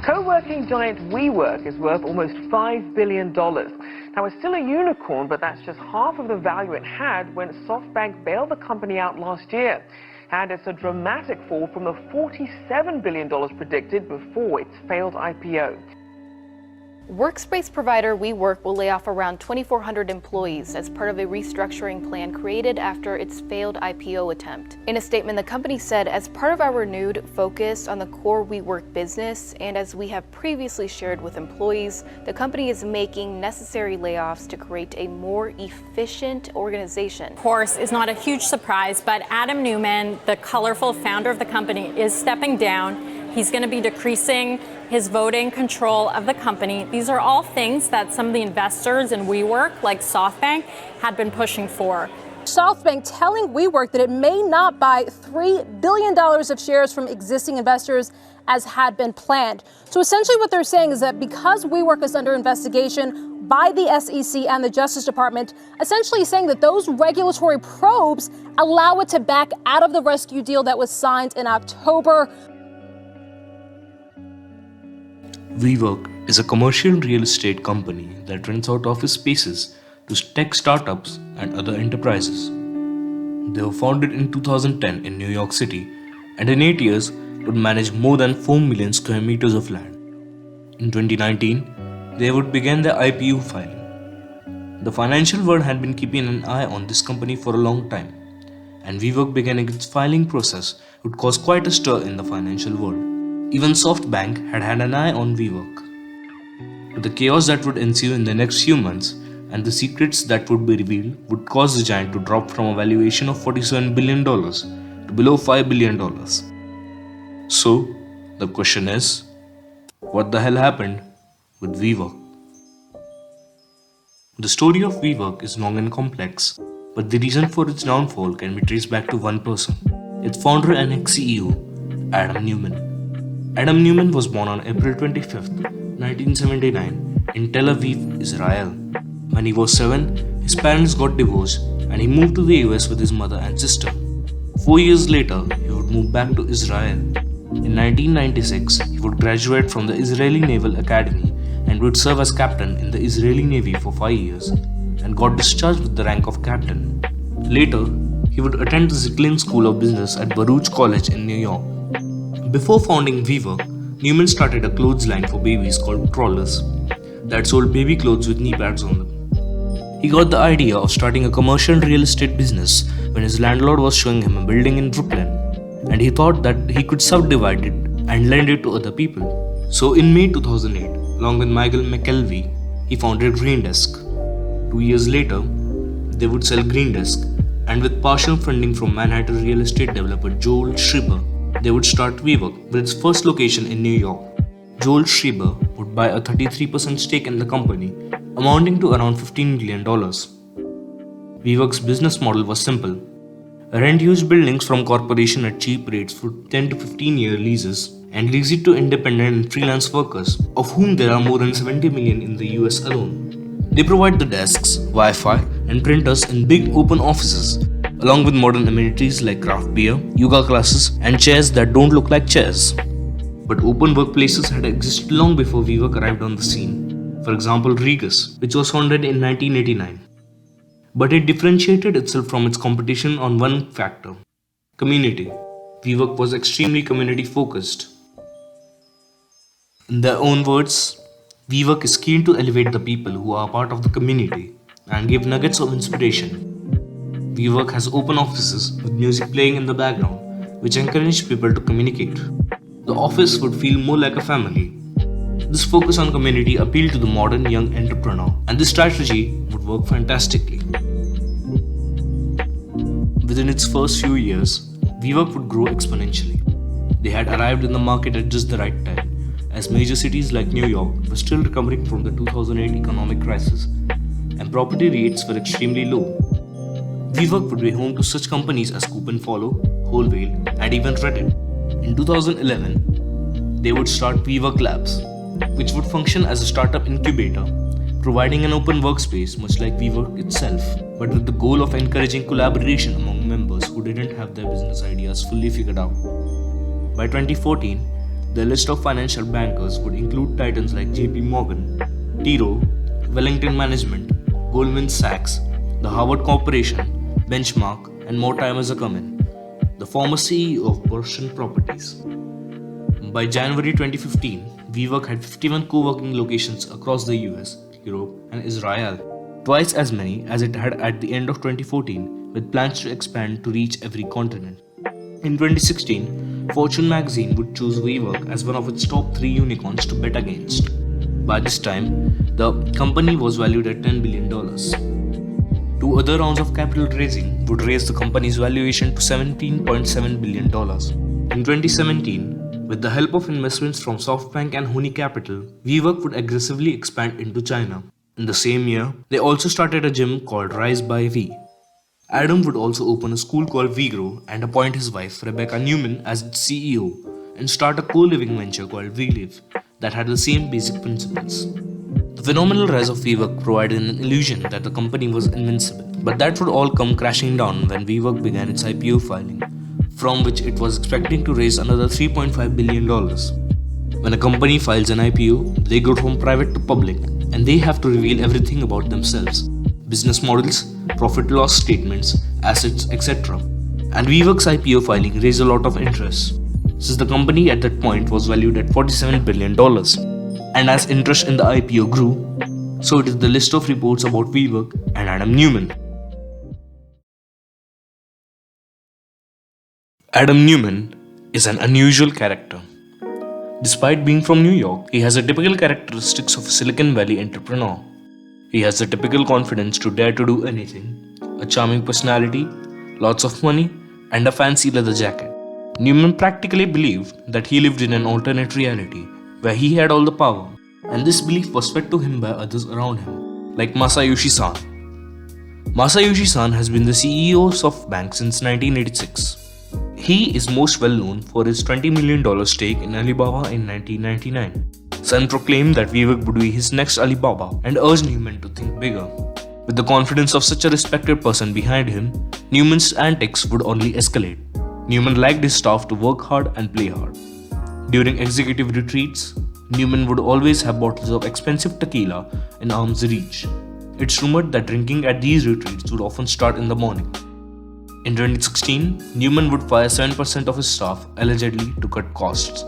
Co-working giant WeWork is worth almost $5 billion. Now, it's still a unicorn, but that's just half of the value it had when SoftBank bailed the company out last year. And it's a dramatic fall from the $47 billion predicted before its failed IPO. Workspace provider WeWork will lay off around 2,400 employees as part of a restructuring plan created after its failed IPO attempt. In a statement, the company said, as part of our renewed focus on the core WeWork business, and as we have previously shared with employees, the company is making necessary layoffs to create a more efficient organization. Of course, is not a huge surprise, but Adam Neumann, the colorful founder of the company, is stepping down. He's going to be decreasing his voting control of the company. These are all things that some of the investors in WeWork, like SoftBank, had been pushing for. SoftBank telling WeWork that it may not buy $3 billion of shares from existing investors as had been planned. So essentially what they're saying is that because WeWork is under investigation by the SEC and the Justice Department, essentially saying that those regulatory probes allow it to back out of the rescue deal that was signed in October. WeWork is a commercial real estate company that rents out office spaces to tech startups and other enterprises. They were founded in 2010 in New York City and in 8 years would manage more than 4 million square meters of land. In 2019, they would begin their IPO filing. The financial world had been keeping an eye on this company for a long time, and WeWork beginning its filing process would cause quite a stir in the financial world. Even SoftBank had an eye on WeWork. But the chaos that would ensue in the next few months and the secrets that would be revealed would cause the giant to drop from a valuation of $47 billion to below $5 billion. So, the question is, what the hell happened with WeWork? The story of WeWork is long and complex, but the reason for its downfall can be traced back to one person, its founder and ex-CEO, Adam Neumann. Adam Neumann was born on April 25, 1979 in Tel Aviv, Israel. When he was 7, his parents got divorced and he moved to the US with his mother and sister. 4 years later, he would move back to Israel. In 1996, he would graduate from the Israeli Naval Academy and would serve as captain in the Israeli Navy for 5 years and got discharged with the rank of captain. Later, he would attend the Zicklin School of Business at Baruch College in New York. Before founding WeWork, Neumann started a clothes line for babies called Trollers that sold baby clothes with knee pads on them. He got the idea of starting a commercial real estate business when his landlord was showing him a building in Brooklyn, and he thought that he could subdivide it and lend it to other people. So in May 2008, along with Michael McKelvey, he founded Green Desk. 2 years later, they would sell Green Desk, and with partial funding from Manhattan real estate developer Joel Schreiber, they would start WeWork with its first location in New York. Joel Schreiber would buy a 33% stake in the company, amounting to around $15 million. WeWork's business model was simple. Rent huge buildings from corporations at cheap rates for 10 to 15-year leases and lease it to independent and freelance workers, of whom there are more than 70 million in the US alone. They provide the desks, Wi-Fi, and printers in big open offices, along with modern amenities like craft beer, yoga classes, and chairs that don't look like chairs. But open workplaces had existed long before WeWork arrived on the scene. For example, Regus, which was founded in 1989. But it differentiated itself from its competition on one factor: community. WeWork was extremely community focused. In their own words, WeWork is keen to elevate the people who are part of the community and give nuggets of inspiration. WeWork has open offices with music playing in the background, which encourage people to communicate. The office would feel more like a family. This focus on community appealed to the modern young entrepreneur, and this strategy would work fantastically. Within its first few years, WeWork would grow exponentially. They had arrived in the market at just the right time, as major cities like New York were still recovering from the 2008 economic crisis, and property rates were extremely low. WeWork would be home to such companies as Coop and Follow, Whole Whale, and even Reddit. In 2011, they would start WeWork Labs, which would function as a startup incubator, providing an open workspace much like WeWork itself, but with the goal of encouraging collaboration among members who didn't have their business ideas fully figured out. By 2014, The list of financial bankers would include titans like JP Morgan, T. Rowe, Wellington Management, Goldman Sachs, the Harvard Corporation, Benchmark, and more timers are coming. The former CEO of Boston Properties. By January 2015, WeWork had 51 co-working locations across the US, Europe, and Israel, twice as many as it had at the end of 2014, with plans to expand to reach every continent. In 2016, Fortune magazine would choose WeWork as one of its top 3 unicorns to bet against. By this time, the company was valued at $10 billion. 2 other rounds of capital raising would raise the company's valuation to $17.7 billion. In 2017, with the help of investments from SoftBank and Hony Capital, WeWork would aggressively expand into China. In the same year, they also started a gym called Rise by V. Adam would also open a school called WeGrow and appoint his wife Rebecca Newman as its CEO and start a co-living venture called WeLive that had the same basic principles. The phenomenal rise of WeWork provided an illusion that the company was invincible, but that would all come crashing down when WeWork began its IPO filing, from which it was expecting to raise another $3.5 billion. When a company files an IPO, they go from private to public, and they have to reveal everything about themselves: business models, profit loss statements, assets, etc. And WeWork's IPO filing raised a lot of interest, since the company at that point was valued at $47 billion. And as interest in the IPO grew, so did the list of reports about WeWork and Adam Neumann. Adam Neumann is an unusual character. Despite being from New York, he has the typical characteristics of a Silicon Valley entrepreneur. He has the typical confidence to dare to do anything, a charming personality, lots of money, and a fancy leather jacket. Neumann practically believed that he lived in an alternate reality where he had all the power, and this belief was fed to him by others around him, like Masayoshi Son. Masayoshi Son has been the CEO of SoftBank since 1986. He is most well known for his $20 million stake in Alibaba in 1999. Son proclaimed that WeWork would be his next Alibaba and urged Neumann to think bigger. With the confidence of such a respected person behind him, Neumann's antics would only escalate. Neumann liked his staff to work hard and play hard. During executive retreats, Neumann would always have bottles of expensive tequila in arm's reach. It's rumored that drinking at these retreats would often start in the morning. In 2016, Neumann would fire 7% of his staff, allegedly to cut costs.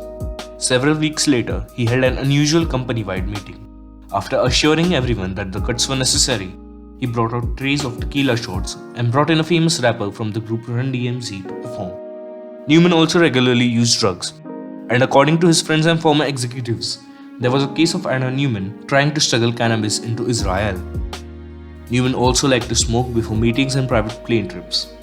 Several weeks later, he held an unusual company-wide meeting. After assuring everyone that the cuts were necessary, he brought out trays of tequila shots and brought in a famous rapper from the group Run DMC to perform. Neumann also regularly used drugs, and according to his friends and former executives, there was a case of Adam Neumann trying to smuggle cannabis into Israel. Neumann also liked to smoke before meetings and private plane trips.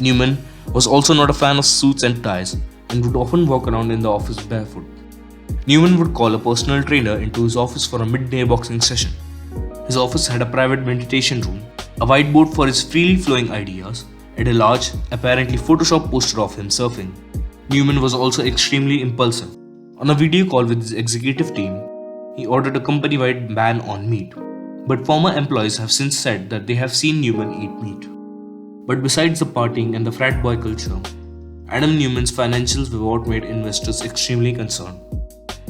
Neumann was also not a fan of suits and ties and would often walk around in the office barefoot. Neumann would call a personal trainer into his office for a midday boxing session. His office had a private meditation room, a whiteboard for his freely flowing ideas, and a large, apparently Photoshop poster of him surfing. Neumann was also extremely impulsive. On a video call with his executive team, he ordered a company-wide ban on meat. But former employees have since said that they have seen Neumann eat meat. But besides the partying and the frat boy culture, Adam Neumann's financials were what made investors extremely concerned.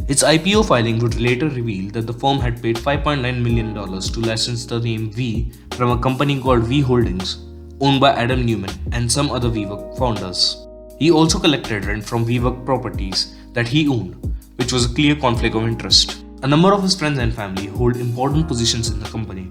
Its IPO filing would later reveal that the firm had paid $5.9 million to license the name V from a company called V Holdings, owned by Adam Neumann and some other WeWork founders. He also collected rent from WeWork properties that he owned, which was a clear conflict of interest. A number of his friends and family hold important positions in the company.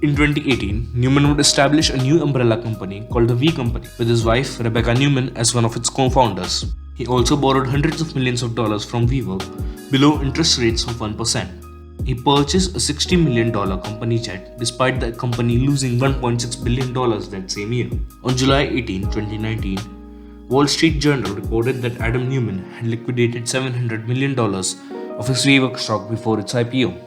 In 2018, Neumann would establish a new umbrella company called the V Company with his wife Rebecca Newman as one of its co-founders. He also borrowed hundreds of millions of dollars from WeWork below interest rates of 1%. He purchased a $60 million company jet despite the company losing $1.6 billion that same year. On July 18, 2019, Wall Street Journal reported that Adam Neumann had liquidated $700 million of his WeWork stock before its IPO.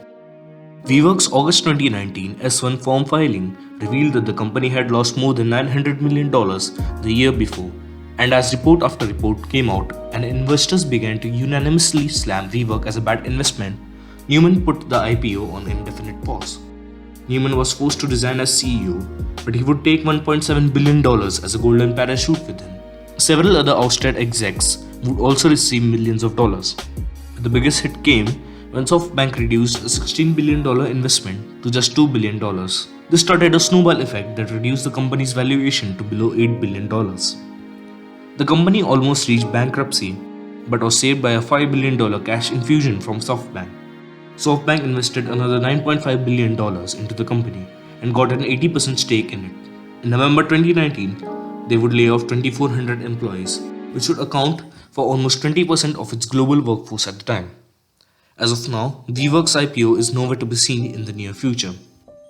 WeWork's August 2019 S1 form filing revealed that the company had lost more than $900 million the year before, and as report after report came out and investors began to unanimously slam WeWork as a bad investment, Neumann put the IPO on indefinite pause. Neumann was forced to resign as CEO, but he would take $1.7 billion as a golden parachute with him. Several other ousted execs would also receive millions of dollars. The biggest hit came when SoftBank reduced a $16 billion investment to just $2 billion. This started a snowball effect that reduced the company's valuation to below $8 billion. The company almost reached bankruptcy, but was saved by a $5 billion cash infusion from SoftBank. SoftBank invested another $9.5 billion into the company and got an 80% stake in it. In November 2019, they would lay off 2,400 employees, which would account for almost 20% of its global workforce at the time. As of now, WeWork's IPO is nowhere to be seen in the near future.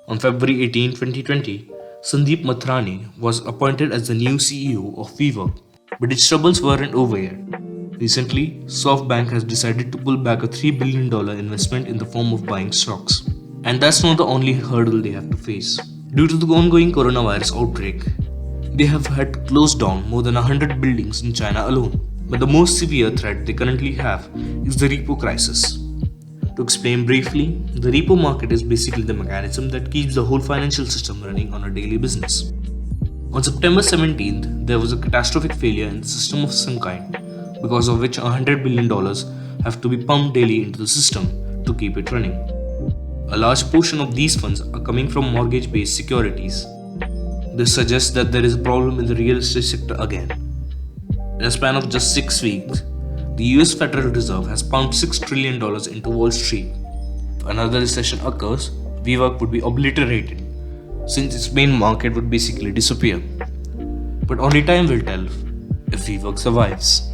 On February 18, 2020, Sandeep Mathrani was appointed as the new CEO of WeWork, but its troubles weren't over yet. Recently, SoftBank has decided to pull back a $3 billion investment in the form of buying stocks. And that's not the only hurdle they have to face. Due to the ongoing coronavirus outbreak, they have had to close down more than 100 buildings in China alone. But the most severe threat they currently have is the repo crisis. To explain briefly, the repo market is basically the mechanism that keeps the whole financial system running on a daily business. On September 17th, there was a catastrophic failure in the system of some kind, because of which $100 billion have to be pumped daily into the system to keep it running. A large portion of these funds are coming from mortgage-based securities. This suggests that there is a problem in the real estate sector again. In a span of just 6 weeks, the US Federal Reserve has pumped $6 trillion into Wall Street. If another recession occurs, WeWork would be obliterated, since its main market would basically disappear. But only time will tell if WeWork survives.